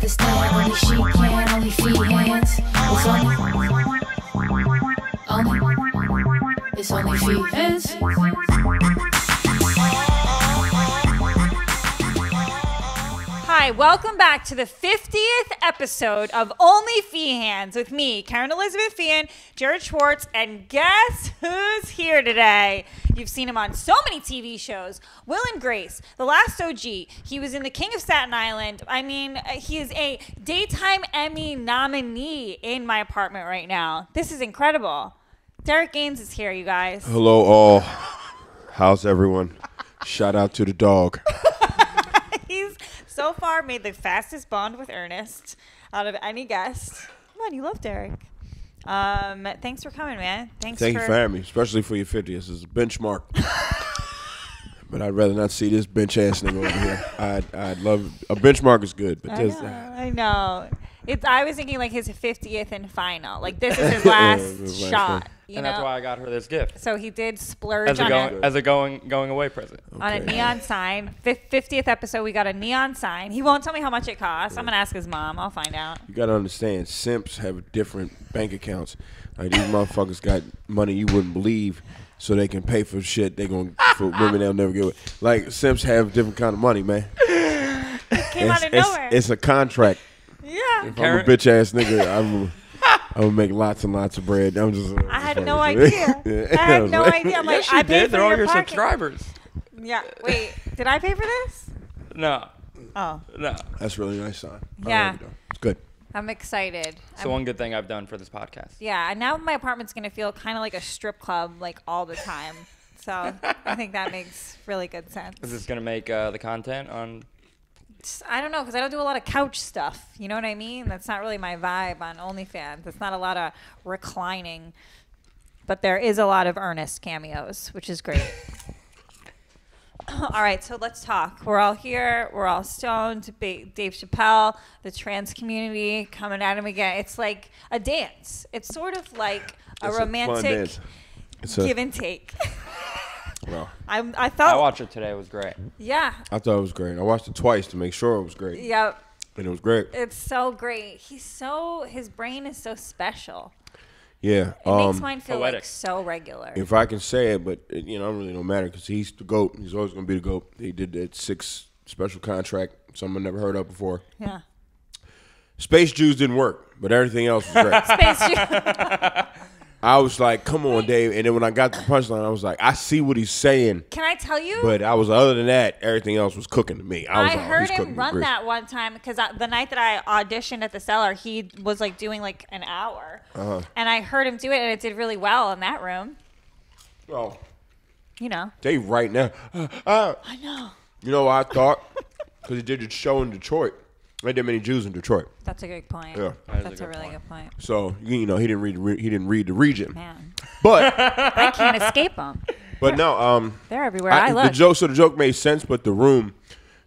understand, only she can, only Feehans. It's only Feehans. Hi, welcome back to the 50th episode of OnlyFeehans with me, Kerryn Feehan, Jared Schwartz, and guess who's here today? You've seen him on so many TV shows. Will and Grace, The Last OG. He was in The King of Staten Island. I mean, he is a Daytime Emmy nominee in my apartment right now. This is incredible. Derek Gaines is here, you guys. Hello, all. How's everyone? Shout out to the dog. He's so far made the fastest bond with Ernest out of any guest. Come on, you love Derek. Thanks for coming, man. Thank you for having me, especially for your 50th. This is a benchmark. But I'd rather not see this bench ass nigga over here. I'd love a benchmark is good, but I know. I was thinking like his 50th and final. Like this is his last shot. And that's why I got her this gift. So he did splurge as a going away present. Okay. On a neon sign. 50th episode, we got a neon sign. He won't tell me how much it costs. I'm going to ask his mom. I'll find out. You got to understand, simps have different bank accounts. Like these motherfuckers got money you wouldn't believe so they can pay for shit for women they'll never get with. Like simps have different kind of money, man. It came out of nowhere. It's a contract. Yeah. If I'm a bitch ass nigga, I'm gonna make lots and lots of bread. I had no idea. I had no idea. I'm like, I paid for They're all your parking. subscribers. Yeah. Wait, did I pay for this? No. Oh. No. That's really nice, son. Yeah. It's good. I'm excited. So one good thing I've done for this podcast. Yeah, and now my apartment's gonna feel kind of like a strip club, like all the time. So I think that makes really good sense. Is this gonna make the content on? I don't know, because I don't do a lot of couch stuff. You know what I mean? That's not really my vibe on OnlyFans. It's not a lot of reclining. But there is a lot of Ernest cameos, which is great. All right, so let's talk. We're all here. We're all stoned. Dave Chappelle, the trans community coming at him again. It's like a dance. It's sort of like a romantic give and take. Well, I thought. I watched it today. It was great. Yeah. I thought it was great. I watched it twice to make sure it was great. Yep. And it was great. It's so great. His brain is so special. Yeah. It makes mine feel like so regular. If I can say it, but it really don't matter because he's the GOAT. He's always going to be the GOAT. He did that 6 special contract, something I never heard of before. Yeah. Space Jews didn't work, but everything else was great. Space Jews. I was like, come on, Dave. And then when I got the punchline, I was like, I see what he's saying. Can I tell you? But other than that, everything else was cooking to me. I heard him run that one time because the night that I auditioned at the Cellar, he was like doing like an hour. And I heard him do it, and it did really well in that room. Well, you know. Dave right now. I know. You know what I thought? Because he did a show in Detroit. There ain't many Jews in Detroit. That's a good point. Yeah, that's a really good point. So he didn't read the region. Man, but I can't escape them. But no, they're everywhere. I look. The joke made sense, but the room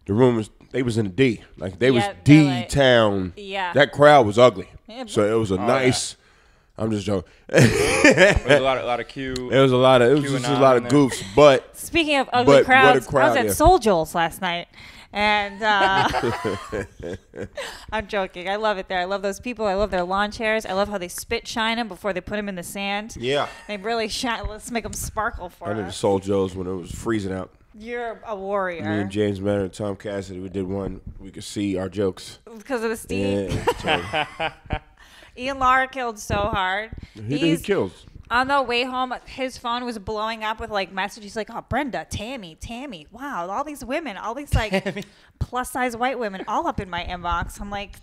was they was in the D, like they was D town. Yeah, that crowd was ugly. Yeah, so it was a nice. Yeah. I'm just joking. There was a lot of Q. It was just a lot of goofs. But speaking of ugly crowds, I was at Soul Joel's last night. And I'm joking. I love it there. I love those people. I love their lawn chairs. I love how they spit shine them before they put them in the sand. Yeah. They really shine. Let's make them sparkle for us. I did the Soul Joe's when it was freezing out. You're a warrior. Me and James Manor and Tom Cassidy, we did one. We could see our jokes. Because of the steam? Yeah. Ian Lara killed so hard. He kills. On the way home, his phone was blowing up with like messages. He's like, "Oh, Brenda, Tammy, wow, all these women, all these like plus size white women, all up in my inbox." I'm like,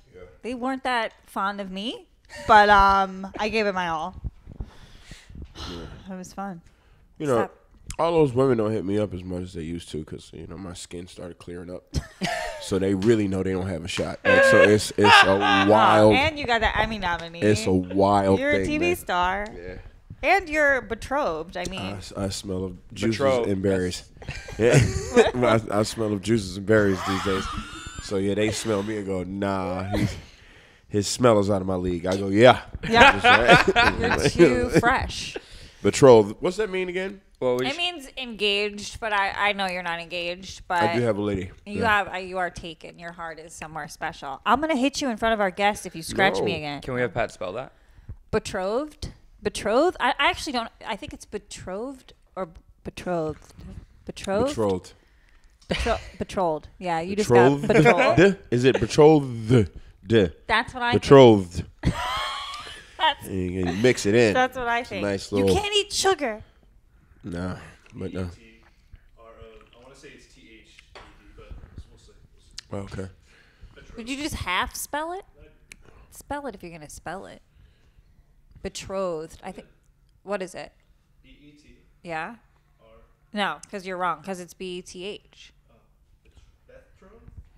they weren't that fond of me, but I gave it my all. It was fun. You know, all those women don't hit me up as much as they used to because my skin started clearing up. So they really know they don't have a shot. Like, so it's a wild. And you got the Emmy nominee. It's a wild thing. You're a TV star. Yeah. And you're betrothed. I mean, I smell of juices and berries. Yeah, I smell of juices and berries these days. So yeah, they smell me and go, nah, his smell is out of my league. I go, yeah. You're too fresh. Betrothed. What's that mean again? Well, It means engaged, but I know you're not engaged. But I do have a lady. you are taken. Your heart is somewhere special. I'm gonna hit you in front of our guest if you scratch me No. again. Can we have Pat spell that? Betrothed? Betrothed? I actually don't. I think it's betrothed or betrothed. Betrothed? Betrothed. Betrothed. Yeah, you just got betrothed. Is it betrothed? That's what I think. Betrothed. That's, You mix it in. that's what I think. Nice You little. can't eat sugar. Nah, but no. I want to say it's THED, but we'll see. Okay. Would you just half spell it? Spell it if you're gonna spell it. Betrothed. I think. What is it? BET. Yeah. No, because you're wrong. Because it's BETH. Bethro?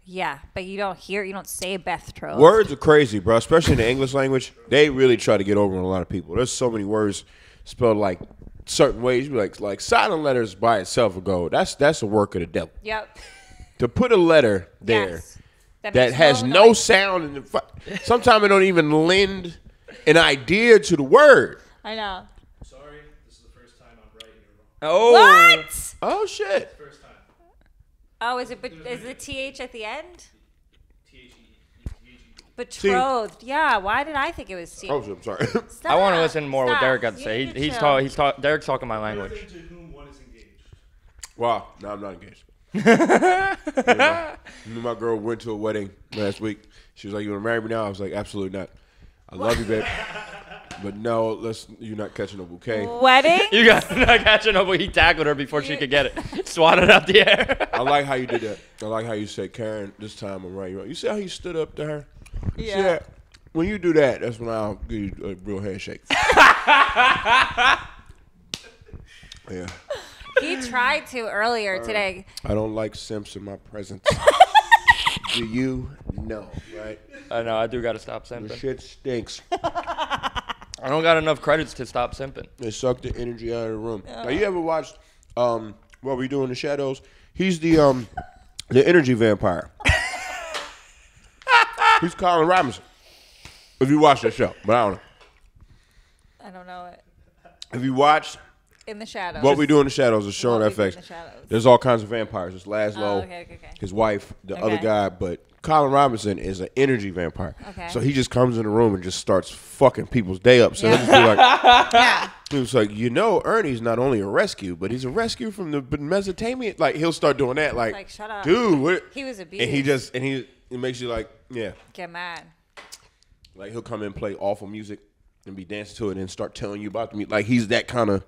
Yeah, but you don't say Bethtrode. Words are crazy, bro. Especially in the English language, they really try to get over on a lot of people. There's so many words spelled like certain ways. You be like silent letters by itself will go. That's a work of the devil. Yep. To put a letter there Yes. that makes has no no noise. sound, and sometimes it don't even lend an idea to the word. I know. Sorry, this is the first time I'm right and you're wrong. Oh. What? Oh shit! First time. Oh, is the TH at the end? THED. Betrothed. Yeah. Why did I think it was C? Oh, I'm sorry. Stop. I want to listen more what Stop. Derek got to You say. need to He's chill. Derek's talking my language. To whom one is engaged. Wow, no, I'm not engaged. Me and my girl went to a wedding last week. She was like, "You want to marry me now?" I was like, "Absolutely not. I love you, babe, but no, you're not catching a bouquet." Wedding? You got not catching up, but he tackled her before she could get it. Swatted up the air. I like how you did that. I like how you said, "Karen, this time I'm right." You see how you stood up to her? You see that? When you do that, that's when I'll give you a real handshake. Yeah. He tried to earlier today. I don't like simps in my presence. Do you? No, right? I know. I do got to stop The simping. shit stinks. I don't got enough credits to stop simping. They suck the energy out of the room. Now, you ever watched What We Do in the Shadows? He's the energy vampire. He's Colin Robinson. If you watch that show, but I don't know. I don't know it. If you watched In the shadows. What We Do in the Shadows, a show on What We Do in FX, the Shadows. there's all kinds of vampires. There's Laszlo, Oh, okay. his wife, the other Okay. guy, but Colin Robinson is an energy vampire. Okay. So he just comes in the room and just starts fucking people's day up. So Yeah. he'll just be like, Yeah. he was like, Ernie's not only a rescue, but he's a rescue from the Mesopotamian. Like, he'll start doing that. Like Shut up. dude, what? He was abused. And he it makes you like, yeah. Get mad. Like, he'll come in and play awful music and be dancing to it and start telling you about the music. Like, he's that kind of,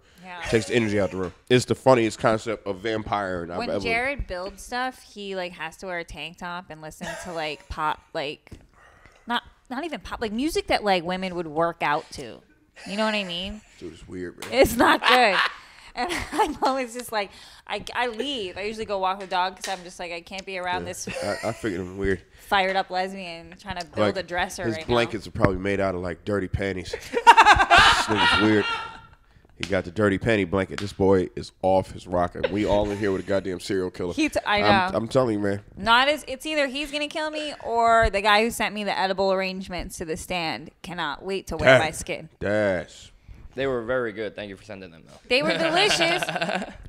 takes the energy out the room. It's the funniest concept of vampire I've When ever. Jared builds stuff, he like has to wear a tank top and listen to like pop, like not even pop, like music that like women would work out to. You know what I mean? Dude, it's weird, man. It's not good. And I'm always just like, I leave. I usually go walk the dog because I'm just like, I can't be around this I figured him weird. fired up lesbian trying to build a dresser his right blankets are probably made out of like dirty panties. This nigga's weird. He got the dirty panty blanket. This boy is off his rocker. We all in here with a goddamn serial killer. I know. I'm telling you, man. It's either he's gonna kill me or the guy who sent me the edible arrangements to the stand cannot wait to wear my skin. They were very good. Thank you for sending them, though. They were delicious.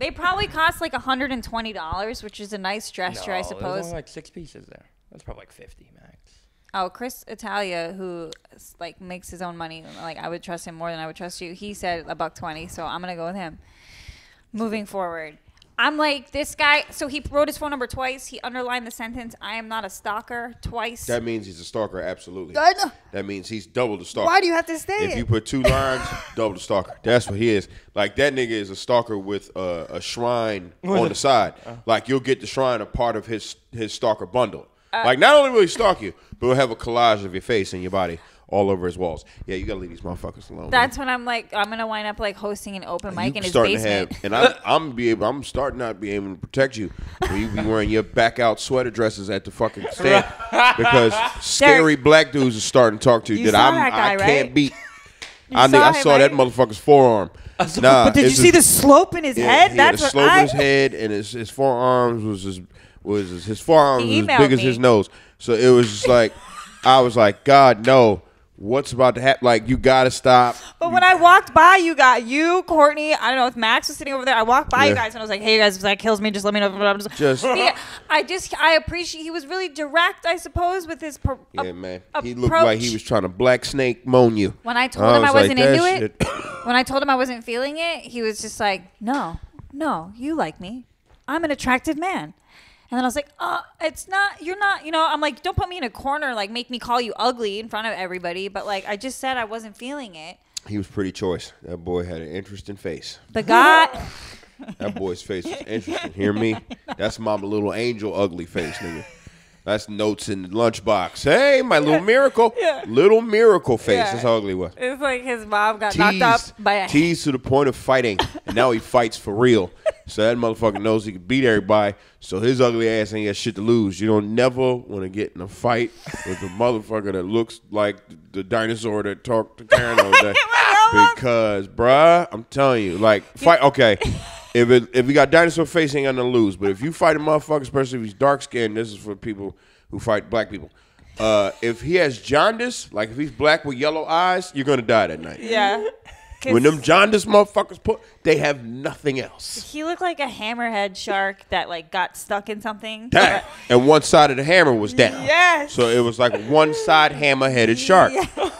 They probably cost like $120, which is a nice dresser, I There's suppose. only like 6 pieces there. That's probably like 50 max. Oh, Chris Italia, who like makes his own money, like I would trust him more than I would trust you. He said $120, so I'm gonna go with him. Moving forward, I'm like this guy. So he wrote his phone number twice. He underlined the sentence, "I am not a stalker," twice. That means he's a stalker, absolutely. I know. That means he's double the stalker. Why do you have to say If it? you put 2 lines, double the stalker. That's what he is. Like, that nigga is a stalker with a shrine on the side. Like, you'll get the shrine a part of his stalker bundle. Like, not only will he stalk you, but he'll have a collage of your face and your body all over his walls. Yeah, you gotta leave these motherfuckers alone. That's when I'm like, I'm gonna wind up like hosting an open mic in his starting basement. to have, and I'm starting not be able to protect you. When you be wearing your back out sweater dresses at the fucking stand because scary black dudes are starting to talk to you, You that saw I that guy, can't right? beat. You I saw him, saw that right? motherfucker's forearm. Nah, But did you it's see the just- slope in his head? He had That's a what slope I. in his head, and his forearms his forearms He was as emailed big as me. his nose. So it was just like, I was like, God, no. what's about to happen. Like, you got to stop. But when I walked by, you, Courtney, I don't know if Max was sitting over there. I walked by you guys and I was like, hey, you guys, if that kills me, just let me know. Yeah, I appreciate, he was really direct, I suppose, with his man. He looked like he was trying to black snake moan you. When I told him I wasn't into it, when I told him I wasn't feeling it, he was just like, no, you like me. I'm an attractive man. And then I was like, it's not, you're not, I'm like, don't put me in a corner, like make me call you ugly in front of everybody. But like, I just said I wasn't feeling it. He was pretty choice. That boy had an interesting face. The guy. That boy's face was interesting. Hear me? That's Mama Little Angel ugly face, nigga. That's notes in the lunchbox. Hey, my little miracle. Yeah. Little miracle face. Yeah. That's how ugly it was. It's like his mom got knocked up by a... Teased to the point of fighting. And now he fights for real. So that motherfucker knows he can beat everybody. So his ugly ass ain't got shit to lose. You don't never want to get in a fight with a motherfucker that looks like the dinosaur that talked to Karen all day. Because, bruh, I'm telling you, like, fight. Okay. If you got dinosaur face, he ain't got nothing to lose. But if you fight a motherfucker, especially if he's dark skinned, this is for people who fight black people. If he has jaundice, like if he's black with yellow eyes, you're gonna die that night. Yeah. When them jaundice motherfuckers they have nothing else. He looked like a hammerhead shark that like got stuck in something. And one side of the hammer was down. Yes. So it was like one side hammer-headed shark. Yeah.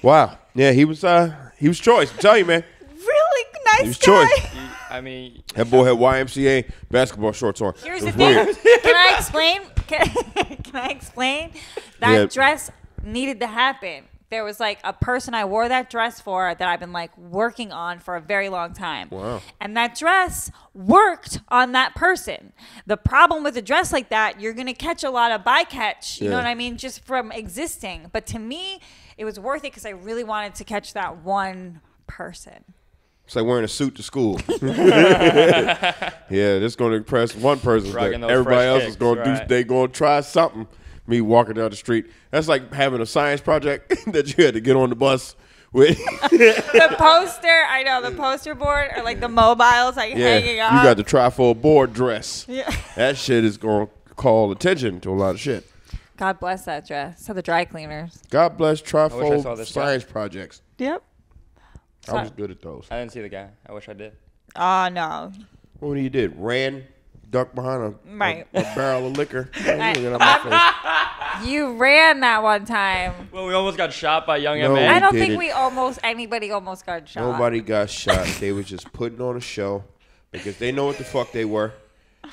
Wow. Yeah, he was choice. I'm telling you, man. Really nice he was guy. Choice. I mean, that boy had YMCA basketball shorts on. Here's the thing. Can I explain? Can I explain? That dress needed to happen. There was like a person I wore that dress for that I've been like working on for a very long time. Wow. And that dress worked on that person. The problem with a dress like that, you're going to catch a lot of bycatch, you know what I mean, just from existing. But to me, it was worth it because I really wanted to catch that one person. It's like wearing a suit to school. Yeah, this going to impress one person. Everybody else is going to they going to try something. Me walking down the street. That's like having a science project that you had to get on the bus with. The poster, I know, the poster board or like the mobiles like hanging up. You got the trifold board dress. Yeah. That shit is going to call attention to a lot of shit. God bless that dress. So the dry cleaners. God bless trifold science projects. Yep. I was good at those. I didn't see the guy. I wish I did. Oh, no. What you did? Ran, ducked behind a barrel of liquor. You ran that one time. Well, we almost got shot by young M.A. I don't think anybody almost got shot. Nobody got shot. They was just putting on a show because they know what the fuck they were.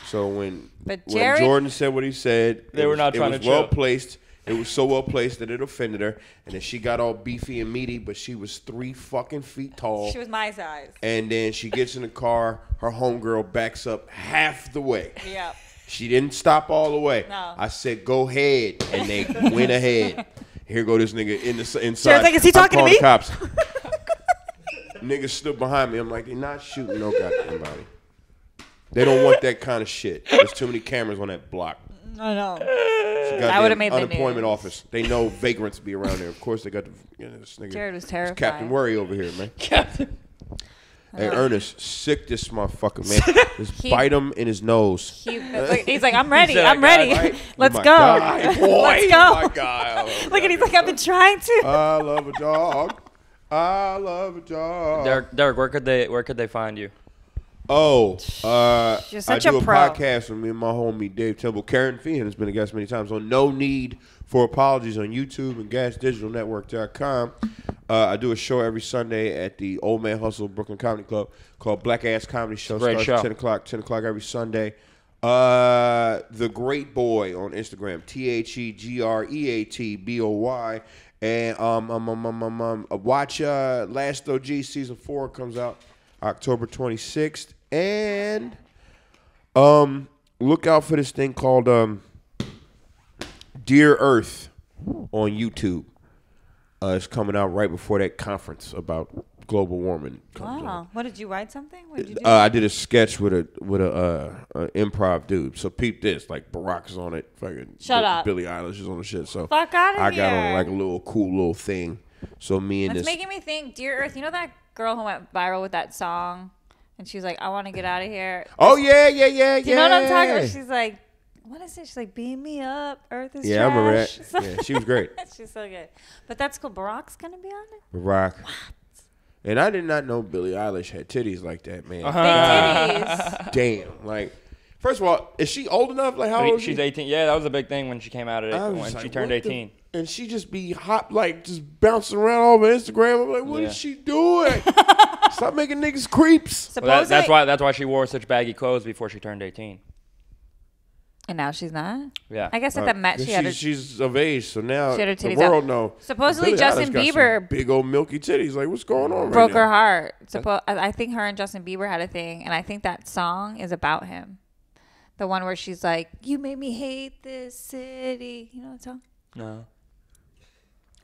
So when Jordan said what he said, they were not trying to chill. Well placed. It was so well placed that it offended her, and then she got all beefy and meaty, but she was 3 fucking feet tall. She was my size. And then she gets in the car, her homegirl backs up half the way. Yeah. She didn't stop all the way. No. I said, go ahead, and they went ahead. Here go this nigga inside. Jared's like, is he talking to me? Cops. Niggas stood behind me. I'm like, they're not shooting no goddamn body. They don't want that kind of shit. There's too many cameras on that block. I know. That would have made the unemployment office. They know vagrants be around there. Of course, they got this nigga. Jared was terrified. Captain Worry over here, man. Captain. Hey, Ernest, sick this motherfucker, man. Just bite him in his nose. He's like, I'm ready. I'm ready. Right? Let's go. Guy, boy. Let's go. My guy. Look at he's like, I've been trying to. I love a dog. I love a dog. Derek, where could they find you? You're such I do a pro. podcast with me and my homie Dave Temple. Kerryn Feehan has been a guest many times on No Need for Apologies on YouTube and GasDigitalNetwork.com. I do a show every Sunday at the Old Man Hustle Brooklyn Comedy Club called Black Ass Comedy Show. Starts at 10 o'clock. 10 o'clock every Sunday. The Great Boy on Instagram. TheGreatBoy. And watch Last OG Season 4 comes out October 26th. And look out for this thing called Dear Earth on YouTube. It's coming out right before that conference about global warming comes out. What did you write something? What did you do? I did a sketch with a improv dude. So peep this, like Barack's on it, fucking Shut up. Billie Eilish is on the shit. So fuck out of I here. got on like a little cool little thing. So me and It's making me think, Dear Earth, you know that girl who went viral with that song? And she was like, I want to get out of here. Oh, yeah. Do you know what I'm talking about? She's like, what is it? She's like, beam me up, Earth is Yeah, I remember that. trash. Yeah, she was great. She's so good. But that's cool. Barack's going to be on it? Rock. And I did not know Billie Eilish had titties like that, man. Big titties. Damn. Like, first of all, is she old enough? Like, how old is she? She's 18. Yeah, that was a big thing when she came out of it, I was when like, she turned what the- 18. And she just be hot, like, just bouncing around all over Instagram. I'm like, what is she doing? Stop making niggas creeps. Well, that's why she wore such baggy clothes before she turned 18. And now she's not? Yeah. I guess at the Met she had her... She's of age, so now She had her the titties world out. know. Supposedly Billie Justin Eilish got Bieber some big old milky titties. Like, what's going on broke right her heart. I think her and Justin Bieber had a thing, and I think that song is about him. The one where she's like, you made me hate this city. You know that song? No.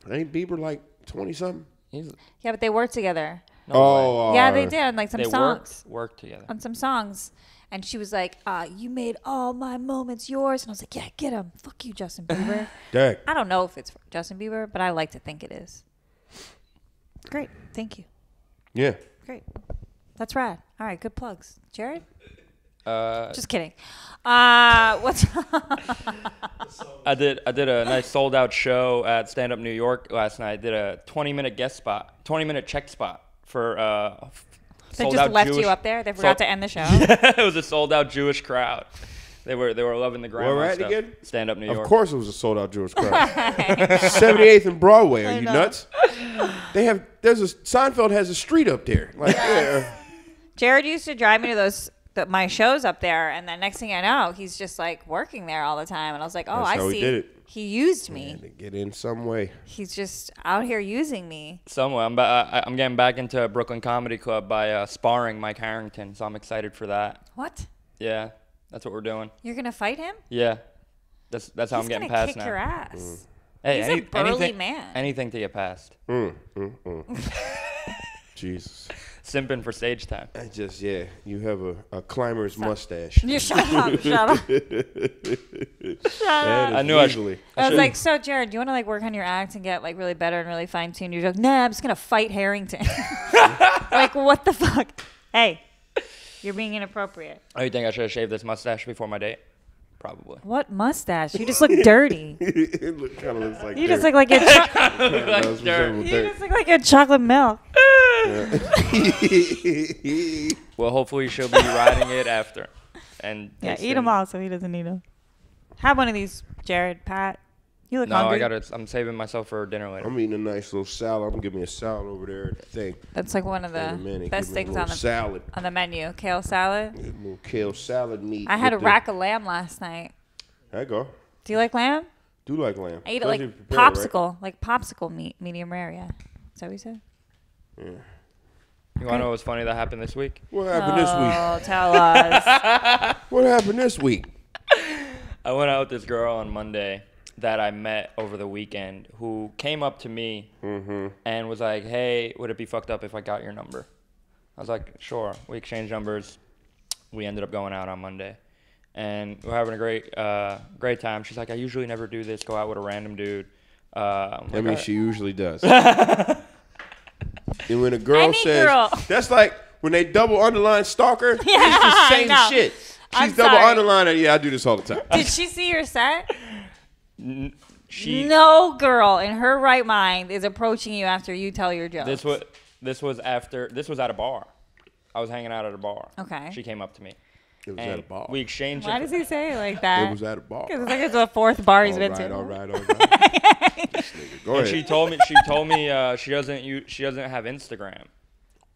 now? Ain't Bieber like 20-something? Yeah, but they worked together. Oh, Yeah, they did on like some They songs. worked together. On some songs. And she was like, you made all my moments yours. And I was like, yeah, get him. Fuck you, Justin Bieber. Dang. I don't know if it's Justin Bieber, but I like to think it is. Great. Thank you. Yeah. Great. That's rad. All right, good plugs. Jared? Uh, Just kidding. What's I did a nice sold out show at Stand Up New York last night. I did a 20-minute guest spot, 20-minute check spot for They sold just out left Jewish, you up there? They forgot to end the show? It was a sold out Jewish crowd. They were loving the grandma Where at stuff. again? Stand Up New York. Of course it was a sold-out Jewish crowd. 78th and Broadway. Are you nuts? Seinfeld has a street up there. Like, yeah. Jared used to drive me to my shows up there, and then next thing I know, he's just like working there all the time. And I was like, oh, That's I how see. he did it. He used me. Had to get in some way. He's just out here using me. Somewhere. I'm getting back into Brooklyn Comedy Club by sparring Mike Harrington, so I'm excited for that. What? Yeah, that's what we're doing. You're gonna fight him? Yeah, that's how I'm He's getting gonna past kick now. your ass. Hey, He's a burly man. Anything to get past. Jesus. Simping for stage time. I just, you have a climber's mustache. You shut up. Shut up. I knew I usually. I was like, so Jared, do you want to like work on your act and get like really better and really fine tuned? You're like, nah, I'm just gonna fight Harrington. Like, what the fuck? Hey, you're being inappropriate. Oh, you think I should have shaved this mustache before my date? Probably. What mustache? You just look dirty. It kind of looks like You just look like you're. dirt. You just look like you're chocolate milk. Well, hopefully she'll be riding it after. And Yeah, eat them all so he doesn't need them. Have one of these, Jared, Pat. You look No, hungry. I'm saving myself for dinner later. I'm eating a nice little salad. I'm gonna give me a salad over there at the thing. That's like one of In a the minute, best give me a things little on salad. the menu. Kale salad. A little kale salad meat. I had a with the- rack of lamb last night. There you go. Do you like lamb? Do like lamb. I ate it like Especially prepared, right? popsicle, like popsicle meat, medium rare. Yeah, is that what you said? You want to know what's funny that happened this week? What happened this week? Oh, tell us. What happened this week? I went out with this girl on Monday that I met over the weekend who came up to me and was like, hey, would it be fucked up if I got your number? I was like, sure. We exchanged numbers. We ended up going out on Monday. And we're having a great time. She's like, I usually never do this, go out with a random dude. She usually does. And when a girl Any says, girl. that's like when they double underline stalker, it's the same know. shit. I'm She's double sorry. underlining. Yeah, I do this all the time. Did she see your set? She No girl in her right mind is approaching you after you tell your jokes. This was at a bar. I was hanging out at a bar. Okay. She came up to me. It was And at a bar. we exchanged. Why does he say it like that? It was at a bar. Because it's like it's the fourth bar he's been to. All right. Go And ahead. she told me she doesn't have Instagram.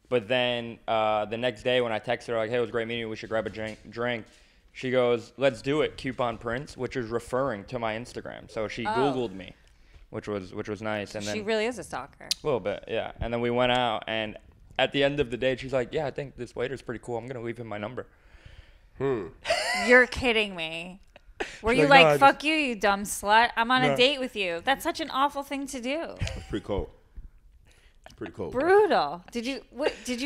But then the next day when I texted her like, hey, it was great meeting you. We should grab a drink. She goes, let's do it. Coupon Prince, which is referring to my Instagram. So she Googled me, which was nice. And She then really is a stalker. a little bit, yeah. And then we went out, and at the end of the day, she's like, yeah, I think this waiter's pretty cool. I'm gonna leave him my number. You're kidding me. Were She's you like, like, "No, I fuck you dumb slut. I'm on a No. date with you. That's such an awful thing to do. It's pretty cold. It's pretty cold. Brutal. Did you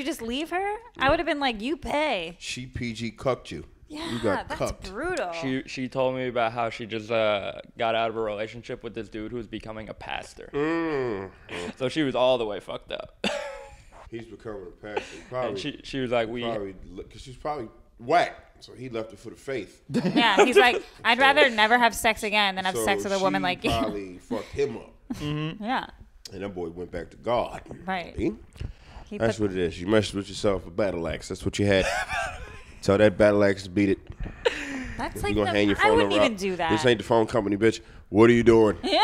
just leave her? I would have been like, you pay. She PG cucked you. Yeah, You got that's cucked. brutal. She told me about how she just got out of a relationship with this dude who's becoming a pastor. So she was all the way fucked up. He's becoming a pastor. Probably. And she was like, because she's probably whack. So he left it for the faith. Yeah, he's like, I'd rather never have sex again than have sex with a woman like you. Probably fucked him up. Yeah. And that boy went back to God. Right. See? That's what it is. You messed with yourself a battle axe. That's what you had. Tell that battle axe to beat it. That's You like, gonna hang your phone I wouldn't over- even do that. This ain't the phone company, bitch. What are you doing? Yeah.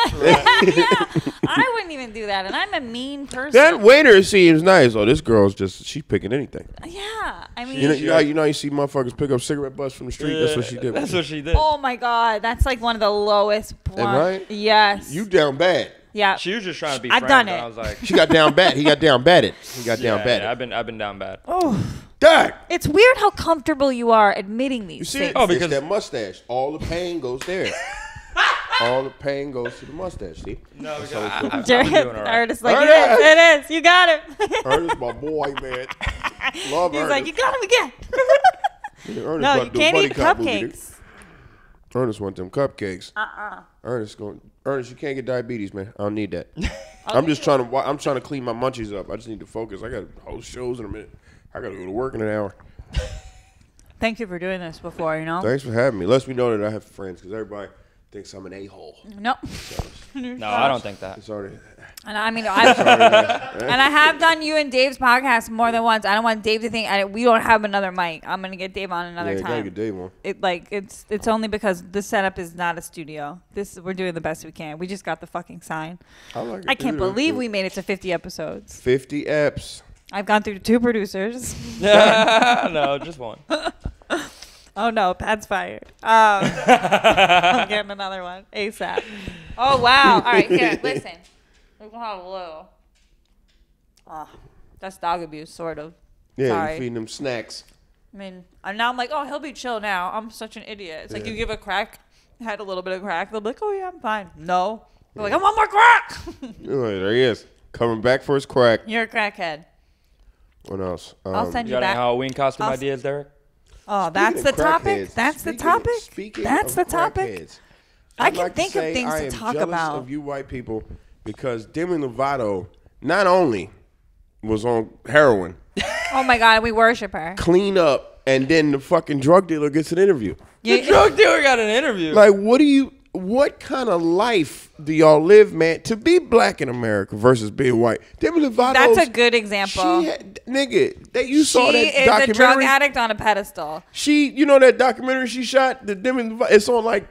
I wouldn't even do that, and I'm a mean person. That waiter seems nice. Oh, this girl's she's picking anything. Yeah, I mean, You know, you see motherfuckers pick up cigarette butts from the street. That's what she did. That's what she did. oh my god, that's like one of the lowest. Right? Yes. You down bad. Yeah. She was just trying to be I've friends. done and it. I was like, She got down bad. He got down batted. He got down batted. Yeah, I've been down bad. Oh, Dad. it's weird how comfortable you are admitting these You see things. it? Oh, It's because- that mustache. All the pain goes there. All the pain goes to the mustache. See? No, because how I've Jared, been doing all right. Ernest like, Ernest! it is. You got him. Ernest, my boy, man. Love He's Ernest. like, you got him again. Ernest No, about you to do a can't buddy eat cop movie, dude. cupcakes. Ernest want them cupcakes. Ernest, you can't get diabetes, man. I don't need that. Oh, I'm just trying to clean my munchies up. I just need to focus. I got host shows in a minute. I got to go to work in an hour. Thank you for doing this before, you know? Thanks for having me. Lets me know that I have friends because everybody thinks I'm an a-hole. No. No, I don't think that. It's already. And I mean, I have done you and Dave's podcast more than once. I don't want Dave to think we don't have another mic. I'm gonna get Dave on another Yeah, gotta time. get Dave on. It's only because the setup is not a studio. We're doing the best we can. We just got the fucking sign. I like it. I can't Dude, believe that's we made it to 50 episodes. 50 eps. I've gone through 2 producers. No, just one. Oh no, Pat's fired. I'm getting another one ASAP. Oh wow! All right, here, listen. We're gonna have a little. That's dog abuse, sort of. Yeah, Sorry. you feeding them snacks. I mean, and now I'm like, oh, he'll be chill now. I'm such an idiot. It's like you give a crack, had a little bit of crack. They'll be like, oh yeah, I'm fine. No, they're like, I want more crack. Oh, there he is, coming back for his crack. You're a crackhead. What else? I'll send You you got any back. Halloween costume I'll- ideas, Derek? Oh, that's the Speaking of topic. crackheads, That's the speaking- topic. speaking That's of the topic. crackheads, I I'd can like think of say things I to am talk jealous about. of you white people because Demi Lovato not only was on heroin, Oh my God, we worship her. clean up, and then the fucking drug dealer gets an interview. The drug dealer got an interview. Like, what kind of life do y'all live, man? To be black in America versus being white. Demi Lovato. That's a good example. You saw She that is a documentary. drug addict on a pedestal. You know that documentary she shot? The Demi Lovato. It's on like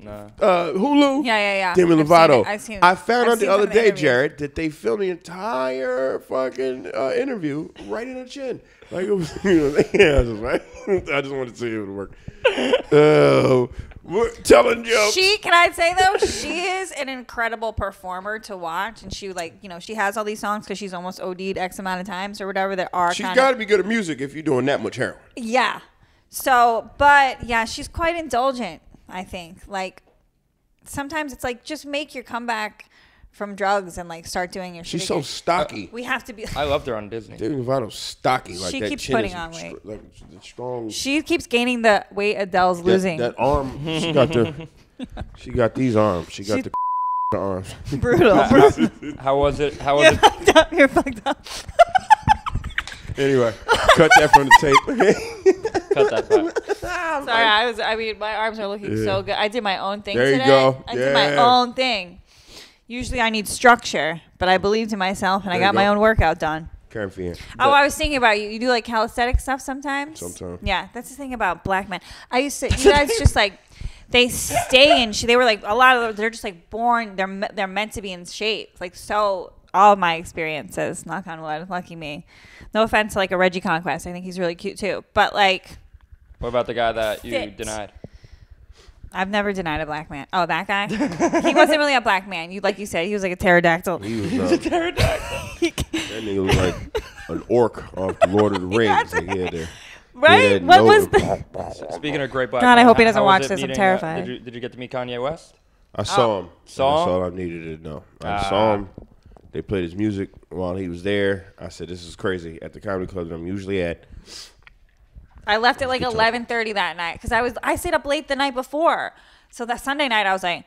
No. Hulu. Yeah. Demi I've Lovato. seen it. I've seen it. I found I've out the seen other some of the day, interviews. Jared, that they filmed the entire fucking interview right in her chin. Like it was, yeah, I just wanted to see if it would work. We're telling jokes. Can I say though, she is an incredible performer to watch, and she has all these songs because she's almost OD'd X amount of times or whatever. That are She's got to be good at music if you're doing that much heroin. Yeah. So, but yeah, she's quite indulgent. I think like sometimes it's like just make your comeback from drugs and like start doing your shit She's so again. stocky. We have to be. I loved her on Disney. Demi Lovato's stocky. Like She that keeps chin putting is on weight. like the strong. She keeps gaining the weight Adele's losing. That arm. She got She got these arms. She got She- the arms. Brutal. How was it? How was You're it? fucked up. You're fucked up. Anyway, cut that from the tape. Cut that part. Sorry, my arms are looking so good. I did my own thing There you today. go. I did my Yeah. own thing. Usually I need structure, but I believed in myself and I There you got my go. own workout done. Kerryn Feehan. Oh, I was thinking about you. You do like calisthenic stuff sometimes? Sometimes. Yeah, that's the thing about black men. You guys just like, they stay in, they were like, a lot of them, they're just like born, they're meant to be in shape. Like, so, all of my experiences, knock on wood, lucky me. No offense to like a Reggie Conquest. I think he's really cute too. But like, What about the guy that you Fit. denied? I've never denied a black man. Oh, that guy? He wasn't really a black man. Like you said, he was like a pterodactyl. He was that nigga was like an orc off the Lord of the Rings. Like, Right? What was the... Speaking of great black God, I men, hope he doesn't how was watch it this. I'm meeting, terrified. Did you get to meet Kanye West? I saw him. Saw That's him? all I needed to know. I saw him. They played his music while he was there. I said, this is crazy. At the comedy club that I'm usually at. I left at like 11:30 that night because I stayed up late the night before. So that Sunday night, I was like,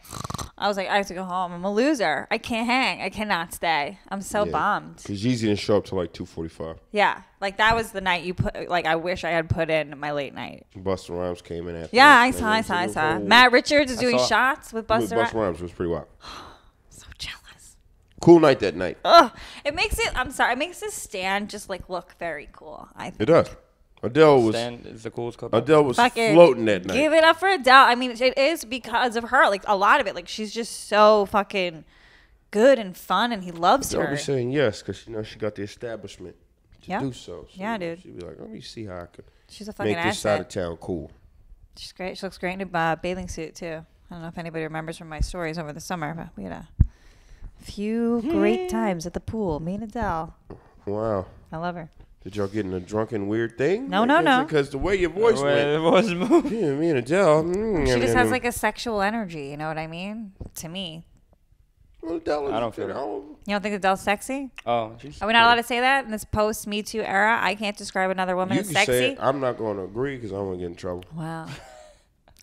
I was like, I have to go home. I'm a loser. I can't hang. I cannot stay. I'm so bummed. Because Yeezy didn't show up till like 2:45. Yeah, like that was the night you put. Like I wish I had put in my late night. Busta Rhymes came in after. Yeah, I that. saw. Matt Richards is doing saw. shots with Busta Rhymes. Busta Rhymes was pretty wild. So jealous. Cool night that night. Ugh, it makes it. I'm sorry. It makes this stand just like look very cool. I think. It does. Adele was Stan is the coolest couple. Fucking floating that night. Give it up for Adele. I mean, it is because of her. Like a lot of it. Like she's just so fucking good and fun, and he loves Adele her. be saying yes because she got the establishment to do so. Yeah, dude. She'd be like, let me see how I could She's a fucking make this side of asset. town cool. She's great. She looks great in a bathing suit too. I don't know if anybody remembers from my stories over the summer, but we had a few great times at the pool. Me and Adele. Wow. I love her. Did y'all get in a drunken weird thing? No, no. Because the way your voice went. Yeah, me and Adele. She just has like a sexual energy. You know what I mean? To me. Well, Adele I don't feel it. that. You don't think Adele's sexy? Oh, she's Are we not allowed to say that in this post Me Too era? I can't describe another woman You as can sexy. say it. I'm not going to agree because I don't want to get in trouble. Wow.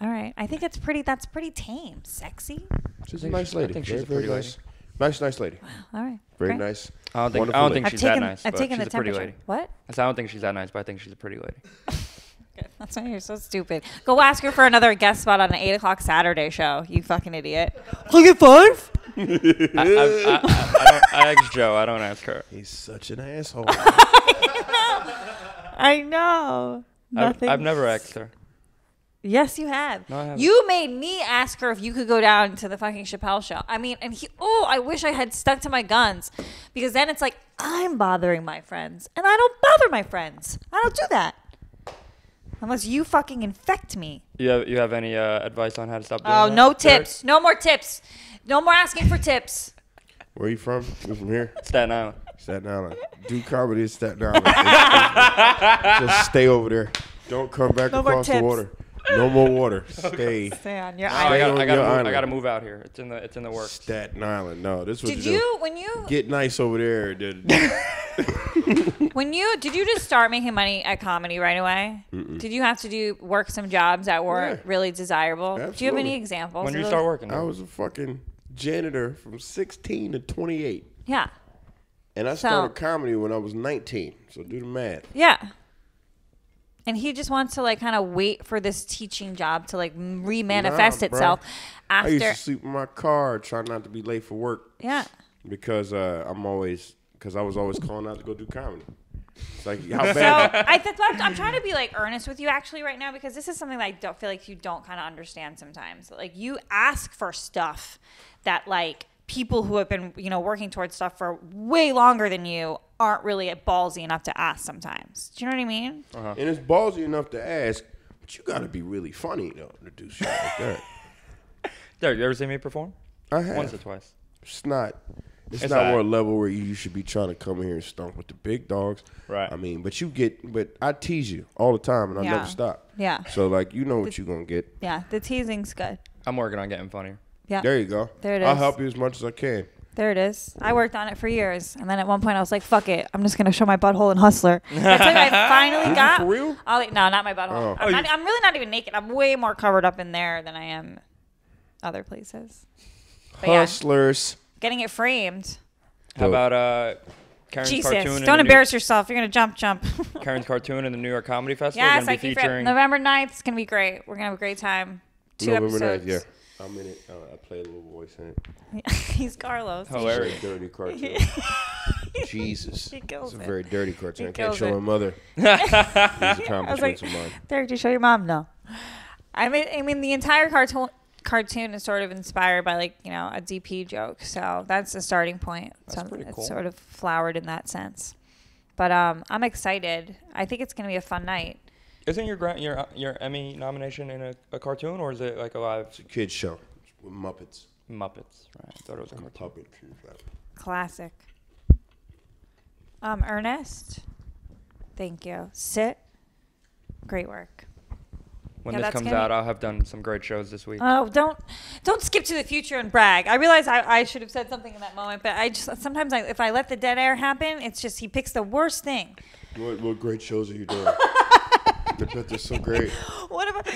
All right. I think that's pretty tame. Sexy. She's a nice lady. I think very, she's a very pretty nice. Nice lady. All right. Very Great. nice. I don't think Wonderful she's that nice. I've but taken she's the a pretty temperature. lady. What? I don't think she's that nice, but I think she's a pretty lady. That's why you're so stupid. Go ask her for another guest spot on an 8 o'clock Saturday show. You fucking idiot. Look at 5. I asked Joe. I don't ask her. He's such an asshole. I know. Nothing. I've never asked her. Yes, you have. No, I haven't. You made me ask her if you could go down to the fucking Chappelle show. I mean, and I wish I had stuck to my guns because then it's like I'm bothering my friends and I don't bother my friends. I don't do that. Unless you fucking infect me. You have any advice on how to stop doing Oh, that? no tips. No more tips. No more asking for tips. Where are you from? You from here? Staten Island. Staten Island. Do comedy in Staten Island. Just stay over there. Don't come back No more across the tips. water. No more water. Stay. Stay on your No, island. I gotta move out here. It's in the works. Staten Island. No, this was Did you when you get nice over there. Dude. did you just start making money at comedy right away? Did you have to work some jobs that weren't really desirable? Do you have Absolutely. any examples? When did of you those? start working? I was a fucking janitor from 16 to 28. Yeah. And I started comedy when I was 19. So do the math. Yeah. And he just wants to like kind of wait for this teaching job to like remanifest Nah, bro. itself I used after. to sleep in my car, try not to be late for work. Yeah. Because I was always calling out to go do comedy. It's like, how So bad? I'm trying to be like earnest with you actually right now because this is something that I don't feel like you don't kind of understand sometimes. Like you ask for stuff that like people who have been working towards stuff for way longer than you aren't really ballsy enough to ask sometimes. Do you know what I mean? And it's ballsy enough to ask, but you got to be really funny though to do shit like that. Derek, you ever seen me perform? I have. Once or twice. It's not It's not alright. more a level where you should be trying to come here and stomp with the big dogs. Right. I mean, but I tease you all the time and I Yeah. never stop. Yeah. So like, you know what you're going to get. Yeah. The teasing's good. I'm working on getting funnier. Yeah. There you go. There it I'll is. help you as much as I can. There it is. I worked on it for years, and then at one point I was like, "Fuck it, I'm just gonna show my butthole in Hustler." That's what I finally got. For real? No, not my butthole. Oh. I'm really not even naked. I'm way more covered up in there than I am other places. But yeah, Hustlers. getting it framed. How Dope. about Kerryn's Jesus, cartoon? in don't the embarrass yourself. You're gonna jump. Kerryn's cartoon in the New York Comedy Festival. Yes, Gonna I be keep featuring. November 9th. It's gonna be great. We're gonna have a great time. 2 November 9th, episodes. yeah. I'm in it. I play a little voice in it. He's Carlos. Hilarious. Very dirty cartoon. Jesus. He kills It's a it. very dirty cartoon. He I can't kills show it. my mother. These accomplishments like, of mine. Derek, do you show your mom? No. I mean, the entire cartoon is sort of inspired by a DP joke, so that's the starting point. That's pretty it's cool. sort of flowered in that sense. But I'm excited. I think it's gonna be a fun night. Isn't your Emmy nomination in a cartoon, or is it like a live It's a kid's show with Muppets. Muppets? Right. I thought it was a I'm a cartoon. puppet. Classic. Ernest, thank you. Sit. Great work. When Yeah, this that's comes gonna out, be- I'll have done some great shows this week. Oh, don't skip to the future and brag. I realize I should have said something in that moment, but sometimes if I let the dead air happen, it's just he picks the worst thing. What great shows are you doing? I bet they're so great. What about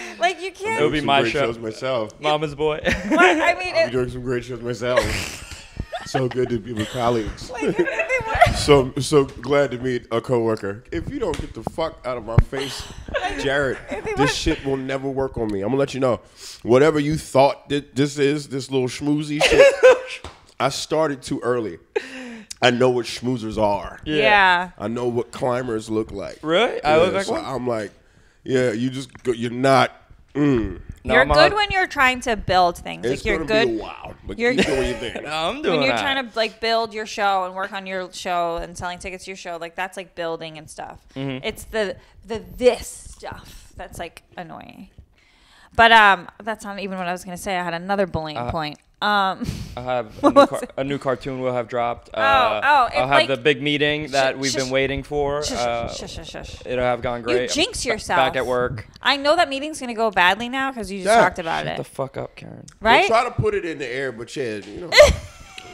You I'm can't. It'll be doing some my great show. shows myself. Mama's boy. What? I mean, I'm doing some great shows myself. So good to be with colleagues. like, if So glad to meet a coworker. If you don't get the fuck out of my face, Jared, this shit will never work on me. I'm gonna let you know. Whatever you thought this is, this little schmoozy shit, I started too early. I know what schmoozers are. yeah. I know what climbers look like. Really? I look like so one? I'm like, yeah, you're not. No, You're I'm good a- when you're trying to build things. It's like you're gonna good be a while, but you're- keep doing your thing. No, I'm doing when you're that. trying to like build your show and work on your show and selling tickets to your show. Like that's like building and stuff. Mm-hmm. It's the this stuff that's like annoying. But that's not even what I was gonna say. I had another bullying point. I have a new cartoon will have dropped. I'll have the big meeting that we've been waiting for. Shush. It'll have gone great. You jinx yourself. Back at work. I know that meeting's gonna go badly now because you just Yeah. talked about Shut the it, fuck up, Kerryn. right? Try to put it in the air, but yeah, you know.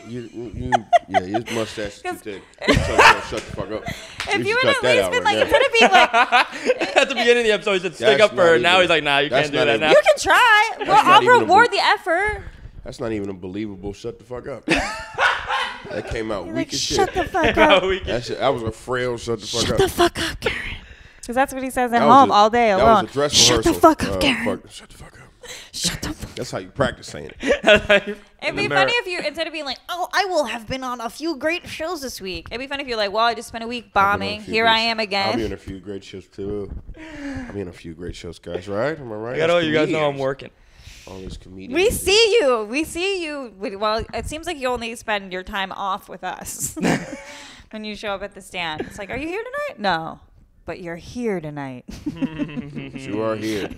Your mustache is too thick. Shut the fuck up. If you should would cut at that least out been right like, there. instead of being like, At the beginning of the episode, he said, stick That's up for her. not Now even- he's like, nah, you that's can't do not that even- now. you can try. Well, not I'll even a reward the effort. That's not even a believable. Shut the fuck up. That came out You're weak like, as shut shit. the fuck up. That shit, I was a frail. Shut the fuck Shut up. the fuck up, Karen. Because that's what he says at That was home a- all day that alone. was a dress Shut rehearsal. the fuck up, Karen. Shut the fuck up. Shut the fuck. That's how you practice saying it. It'd be funny if you, instead of being like, oh, I will have been on a few great shows this week. It'd be funny if you're like, well, I just spent a week bombing. Here I am I'll be again. in a few great shows too. I'll be in a few great shows, guys. Right? Am I right? I got all you guys know I'm Comedians. working. All these comedians. We see you. We see you. Well, it seems like you only spend your time off with us when you show up at the stand. It's like, are you here tonight? No, but you're here tonight. You are here,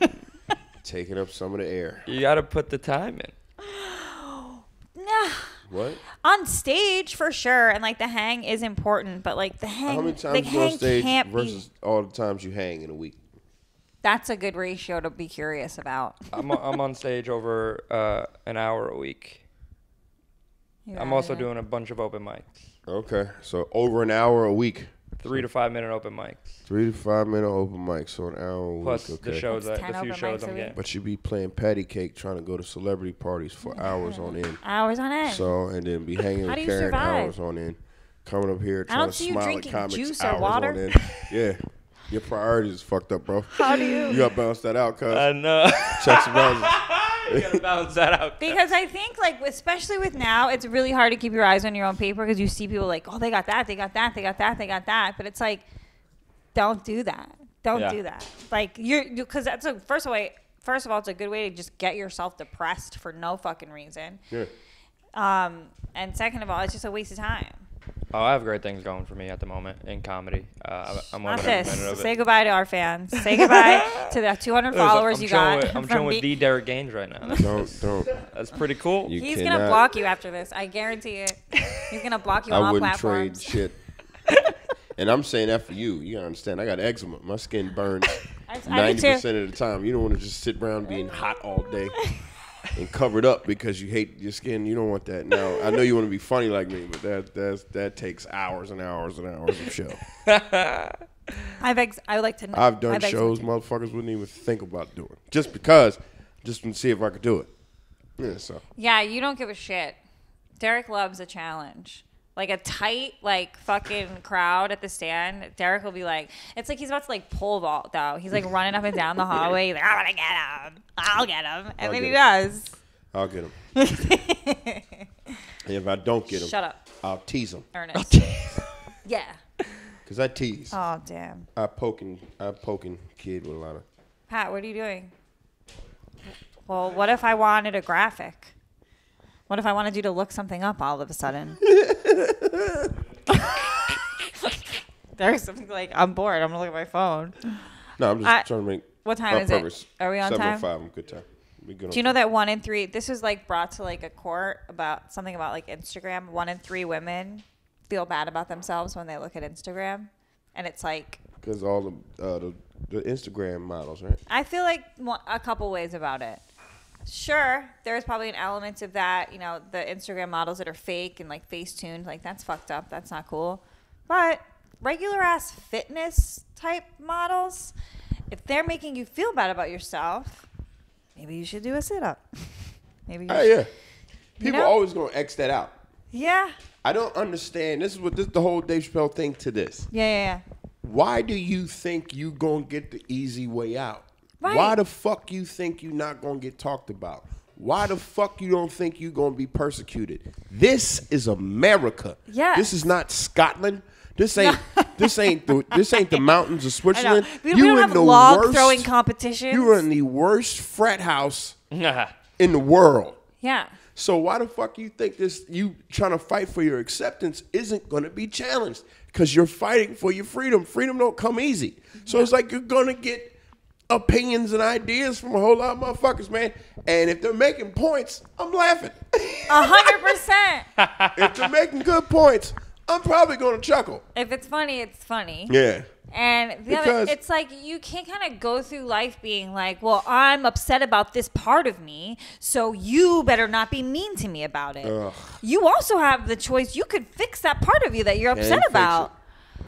taking up some of the air. You got to put the time in. Nah. What? On stage for sure, and like the hang is important, but like the hang, How many the times you go on hang stage can't versus be. all the times you hang in a week? That's a good ratio to be curious about. I'm on stage over an hour a week. I'm also doing a bunch of open mics. Okay, so over an hour a week. 3 to 5 minute open mics. 3 to 5 minute open mic, so an hour a week. Plus Okay. the shows, That's the 10 few open shows mics a I'm week. getting. But you be playing patty cake trying to go to celebrity parties for hours on end. Hours on end. So, and then be hanging How with do you Karen survive? hours on end. Coming up here I trying don't to see you smile at drinking comics juice or hours water. on end. Yeah. Your priorities is fucked up, bro. How do you? You gotta bounce that out, cuz. I know. Checks and balances. You gotta balance that out. Because I think, like, especially with now, it's really hard to keep your eyes on your own paper because you see people like, oh, they got that, they got that, they got that, they got that. But it's like, don't do that. Don't Yeah. do that. Like, because that's a, first of all, it's a good way to just get yourself depressed for no fucking reason. Yeah. And second of all, it's just a waste of time. Oh, I have great things going for me at the moment in comedy. I'm Not loving every this. minute of it. Say goodbye to our fans. Say goodbye to the 200 followers I'm you chilling got. With, I'm from chilling with me. the Derek Gaines right now. Don't. That's pretty cool. You He's cannot- gonna block you after this. I guarantee it. He's gonna block you on I all wouldn't trade platforms. shit. And I'm saying that for you. You gotta understand. I got eczema. My skin burns I do 90% too. of the time. You don't want to just sit around being hot all day and covered up because you hate your skin. You don't want that. Now, I know you want to be funny like me, but that takes hours and hours and hours of show. I would like to know. I've done shows motherfuckers wouldn't even think about doing. Just because, just to see if I could do it. Yeah, so. Yeah, you don't give a shit. Derek loves a challenge. Like a tight, like fucking crowd at the stand. Derek will be like, it's like he's about to like pole vault though. He's like running up and down the hallway. He's like, I'm gonna get him. I'll get him. And I'll then he get does. I'll get him. And if I don't get him, Shut up, I'll tease him. Ernest. Yeah. Because I tease. Oh damn. I poking kid with a lot of. Pat, what are you doing? Well, what if I wanted a graphic? What if I wanted you to look something up all of a sudden? There's something like, I'm bored. I'm going to look at my phone. No, I'm just trying to make. What time is it? Are we on time? 7:05. I'm good time. We good. Do you know that 1 in 3, this was like brought to like a court about something about like Instagram. 1 in 3 women feel bad about themselves when they look at Instagram. And it's like, Because all the Instagram models, right? I feel like a couple ways about it. Sure, there's probably an element of that, you know, the Instagram models that are fake and like face tuned, like that's fucked up. That's not cool. But regular ass fitness type models, if they're making you feel bad about yourself, maybe you should do a sit up. Maybe. You Oh, should. yeah. People know? always gonna X that out. Yeah. I don't understand. This is the whole Dave Chappelle thing to this. Yeah. Why do you think you gonna get the easy way out? Right. Why the fuck you think you not gonna get talked about? Why the fuck you don't think you gonna be persecuted? This is America. Yes. This is not Scotland. This ain't this ain't the mountains of Switzerland. We don't have log throwing competitions. You are in the worst frat house Nah. in the world. Yeah. So why the fuck you think this, you trying to fight for your acceptance isn't going to be challenged? Because you're fighting for your freedom. Freedom don't come easy. So it's like you're going to get opinions and ideas from a whole lot of motherfuckers, man. And if they're making points, I'm laughing. 100%. If they're making good points, I'm probably going to chuckle. If it's funny, it's funny. Yeah. And the other, it's like you can't kind of go through life being like, well, I'm upset about this part of me, so you better not be mean to me about it. Ugh. You also have the choice. You could fix that part of you that you're upset fix about.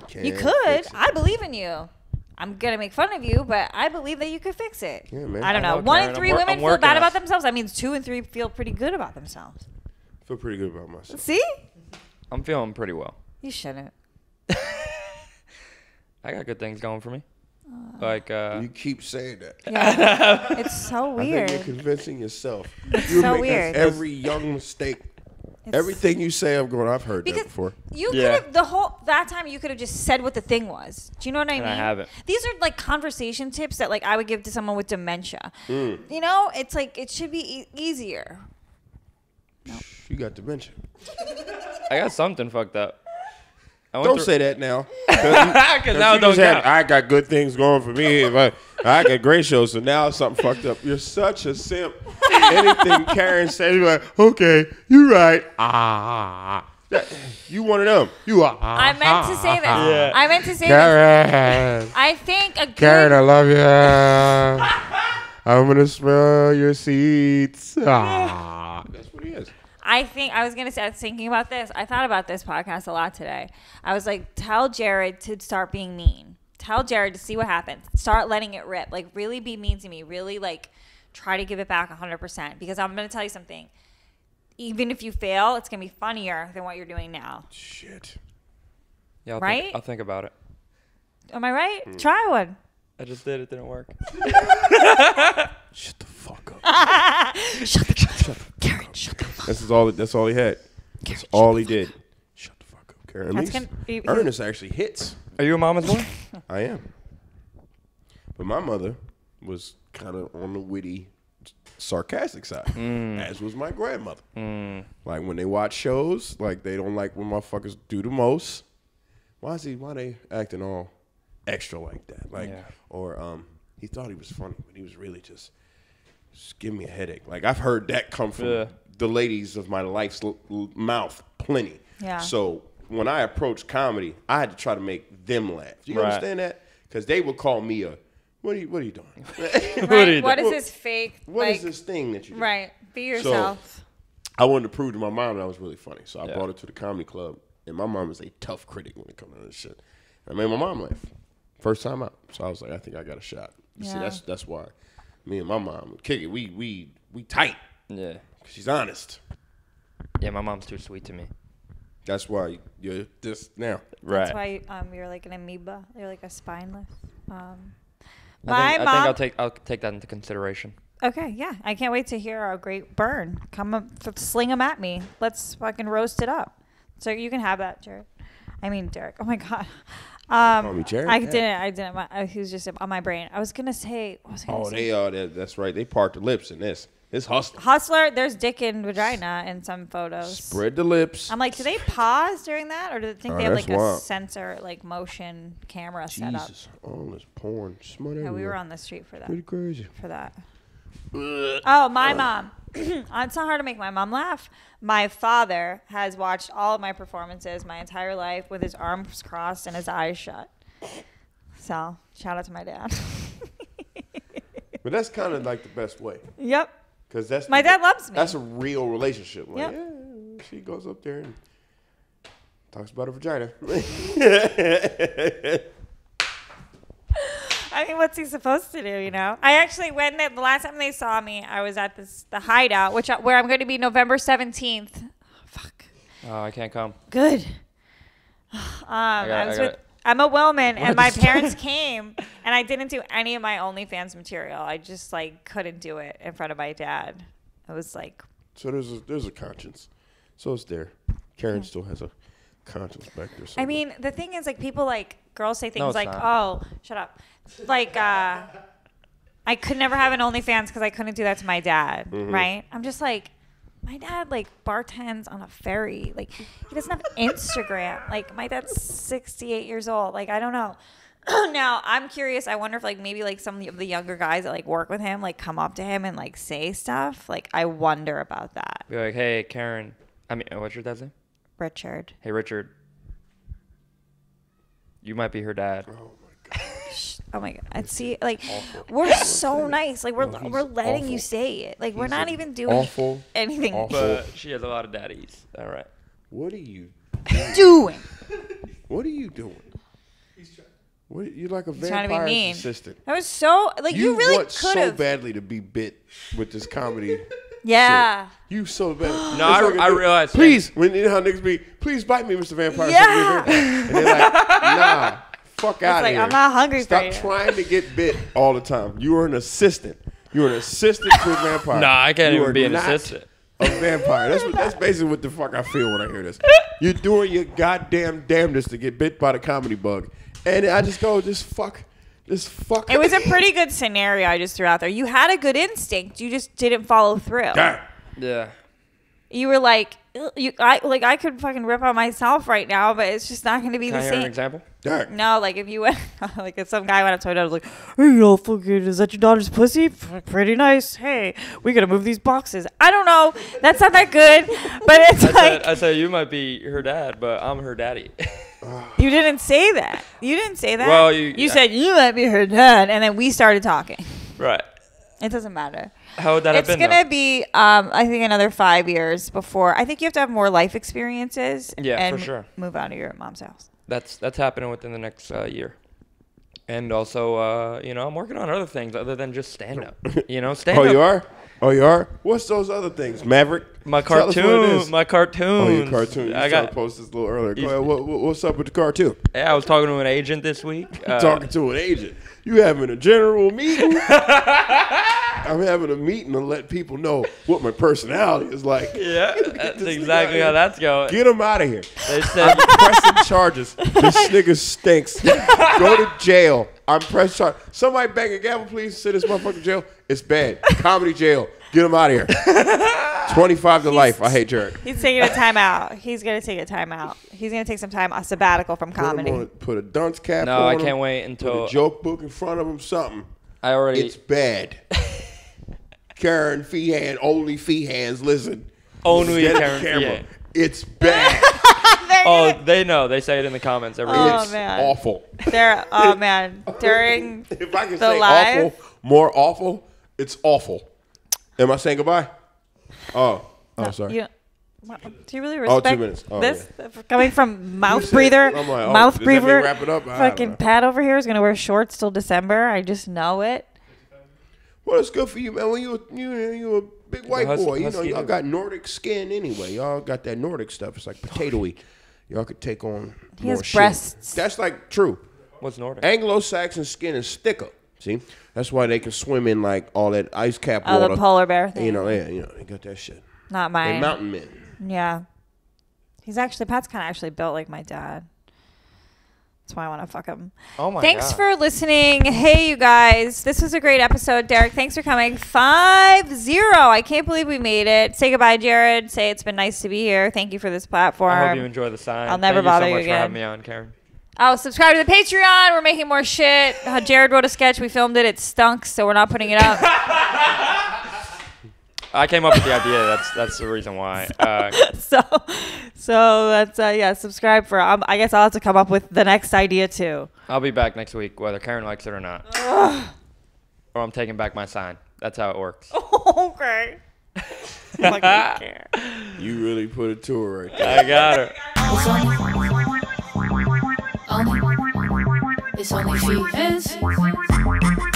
Can't You could. fix it. I believe in you. I'm going to make fun of you, but I believe that you could fix it. Yeah, man. I don't know. know, 1 in Kerryn. 3 I'm women feel working bad on it. about themselves. That means 2 and 3 feel pretty good about themselves. I feel pretty good about myself. See? I'm feeling pretty well. You shouldn't. I got good things going for me. Like, You keep saying that. Yeah. It's so I think you're weird. convincing yourself. so You're making weird. every young mistake. It's- Everything you say, I've heard that Because before. you Yeah. could have that time you could have just said what the thing was. Do you know what I mean? And I haven't. These are like conversation tips that like I would give to someone with dementia. Mm. You know, it's like it should be easier. You got dementia. I got something fucked up. Don't say that now. Because now it don't count. I got good things going for me. I got great shows, so now something fucked up. You're such a simp. Anything Kerryn says, you're like, okay, you're right. You one of them. You are. I meant to say that. Yeah. I meant to say Kerryn. that. I think a good Kerryn, I love you. I'm going to smell your seats. That's what he is. I think I was thinking about this. I thought about this podcast a lot today. I was like, tell Jared to start being mean. Tell Jared to see what happens. Start letting it rip. Like, really be mean to me. Really, like, try to give it back 100%. Because I'm going to tell you something. Even if you fail, it's going to be funnier than what you're doing now. Shit. Yeah, Right? I'll think about it. Am I right? Try one. I just did. It didn't work. Shut the fuck up. Shut the fuck up. Kerryn, shut the fuck up. That's all he had. That's all he did. Shut the fuck up, Kerryn. At That's least gonna- Ernest actually hits. Are you a mama's boy? I am. But my mother was kind of on the witty, sarcastic side, as was my grandmother. Like when they watch shows, like they don't like when motherfuckers do the most. Why they acting all extra like that? Like, Yeah. or he thought he was funny, but he was really just give me a headache. Like I've heard that come from the ladies of my life's mouth plenty. Yeah. So when I approached comedy, I had to try to make them laugh. Do you Right. understand that? Because they would call me what are you doing? Right? What is this fake? What like, is this thing that you do? Right. Be yourself. I wanted to prove to my mom that I was really funny. So I Yeah. brought her to the comedy club. And my mom is a tough critic when it comes to this shit. I made my mom laugh. First time out. So I was like, I think I got a shot. You see, Yeah. that's why me and my mom would kick it. We tight. Yeah. She's honest. Yeah, my mom's too sweet to me. That's why you're this now. Right. That's why you're like an amoeba. You're like a spineless. I My think mom. I'll take that into consideration. Okay, yeah. I can't wait to hear our great burn. Come up, sling them at me. Let's fucking roast it up. So you can have that, Jared. I mean, Derek. Oh my God. Call me Jared? I Yeah. didn't. He was just on my brain. I was gonna say. What was I gonna Oh, say? they are. That's right. They part the lips in this. It's hustling. Hustler. There's dick and vagina in some photos. Spread the lips. I'm like, do they pause during that, or do they think Oh, they have that's like wild. a sensor, like motion camera set up? Jesus. Oh, this porn. Smut Yeah, we everywhere. were on the street for that. Pretty crazy. For that. Oh, my mom. It's not hard to make my mom laugh. My father has watched all of my performances my entire life with his arms crossed and his eyes shut. So, shout out to my dad. But that's kind of like the best way. Yep. Because that's My dad loves me. That's a real relationship. Like, Yep. yeah, she goes up there and talks about her vagina. I mean, what's he supposed to do? You know. I actually went the last time they saw me. I was at the Hideout, where I'm going to be November 17th. Oh, fuck. Oh, I can't come. Good. I'm a Wellman, and my parents came, and I didn't do any of my OnlyFans material. I just like couldn't do it in front of my dad. I was like, So there's a conscience. So it's there. Kerryn still has a conscience back there. I mean, the thing is, like, people girls say things it's like, not. "Oh, shut up," like, I could never have an OnlyFans because I couldn't do that to my dad, right? I'm just like, my dad bartends on a ferry. Like, he doesn't have Instagram. Like, my dad's 68 years old. Like, I don't know. Now, I'm curious. I wonder if maybe some of the younger guys that work with him come up to him and say stuff. Like, I wonder about that. Be like, hey, Kerryn. I mean, what's your dad's name? Richard. Hey, Richard. You might be her dad. Oh my God! See, we're so nice. We're letting you say it. We're not even doing anything. But she has a lot of daddies. All right. What are you doing? What are you doing? You're like a He's trying to be vampire's mean. assistant. I was so you really want could so have. badly to be bit with this comedy. Yeah. Shit. You so bad. No, I realize. Please, when you know how niggas be, please bite me, Mr. Vampire. Yeah. And they're like, nah, fuck out of here. I'm not hungry Stop for you. trying to get bit all the time. You are an assistant. You're an assistant to a vampire. Nah, I can't You even are be an not assistant. A vampire. That's basically what the fuck I feel when I hear this. You're doing your goddamn damnedest to get bit by the comedy bug, and I just go, just fuck. It was a pretty good scenario I just threw out there. You had a good instinct. You just didn't follow through. Yeah. You were like, I could fucking rip on myself right now, but it's just not going to be Can the I same. hear an example? No, if you went, if some guy went up to my dad, was like, "Hey, yo, fucking, is that your daughter's pussy? Pretty nice. Hey, we gotta move these boxes." I don't know. That's not that good, but it's I said you might be her dad, but I'm her daddy. You didn't say that. You didn't say that. Well, you said you might be her dad, and then we started talking. Right. It doesn't matter. How would that have been? It's gonna be, I think, another 5 years before. I think you have to have more life experiences. Yeah, and for sure. Move out of your mom's house. That's happening within the next year. And also, I'm working on other things other than just stand up. Stand up. You are? Oh, you are? What's those other things? Maverick? My Tell us what it is. cartoon. Oh, your cartoon. You I tried got to post this a little earlier. Go ahead. What's up with the cartoon? Yeah, I was talking to an agent this week. Talking to an agent. You having a general meeting? I'm having a meeting to let people know what my personality is like. Yeah, that's exactly how that's going. Get him out of here. They said I'm pressing charges. This nigga stinks. Go to jail. I'm pressing charges. Somebody bang a gavel, please. Send this motherfucker to jail. It's bad. Comedy jail. Get him out of here. 25 to life. I hate Jared. He's taking a time out. He's going to take a time out. He's going to take some time, a sabbatical from comedy. Put a dunce cap on no, I him, can't wait until put a joke book in front of him, something. It's bad. Kerryn Feehan, OnlyFeehans, listen. Only Get Kerryn the camera. Feehan. It's bad. Oh, they know. They say it in the comments every week. It's awful. During If I can the say live, awful, more awful, it's awful. Am I saying goodbye? Oh, sorry. do you really respect 2 minutes. Oh, this? Coming from mouth said- breather, I'm like, mouth does that mean breather. wrap it up? I don't know. Fucking Pat over here is gonna wear shorts till December. I just know it. Well, it's good for you, man. When you a big white boy, husky y'all dude. got Nordic skin anyway. Y'all got that Nordic stuff. It's like potato-y. Y'all could take on He more has shit. breasts. That's like true. What's Nordic? Anglo-Saxon skin is thicker. See, that's why they can swim in like all that ice cap Oh, water. the polar bear thing. They got that shit. Not They mine. mountain men. Yeah. Pat's kind of actually built like my dad. That's why I want to fuck him. Oh my Thanks God. for listening. Hey, you guys. This was a great episode. Derek, thanks for coming. 5-0. I can't believe we made it. Say goodbye, Jared. Say it's been nice to be here. Thank you for this platform. I hope you enjoy the sign. I'll never Thank bother you you so much for again. having me on, Kerryn. Oh, subscribe to the Patreon. We're making more shit. Jared wrote a sketch. We filmed it. It stunk, so we're not putting it up. I came up with the idea. That's the reason why. So that's subscribe for. I guess I'll have to come up with the next idea too. I'll be back next week, whether Kerryn likes it or not. Or I'm taking back my sign. That's how it works. Okay. Fucking care. You really put it to her right there. I got her. It's only Feehans. OnlyFeehans.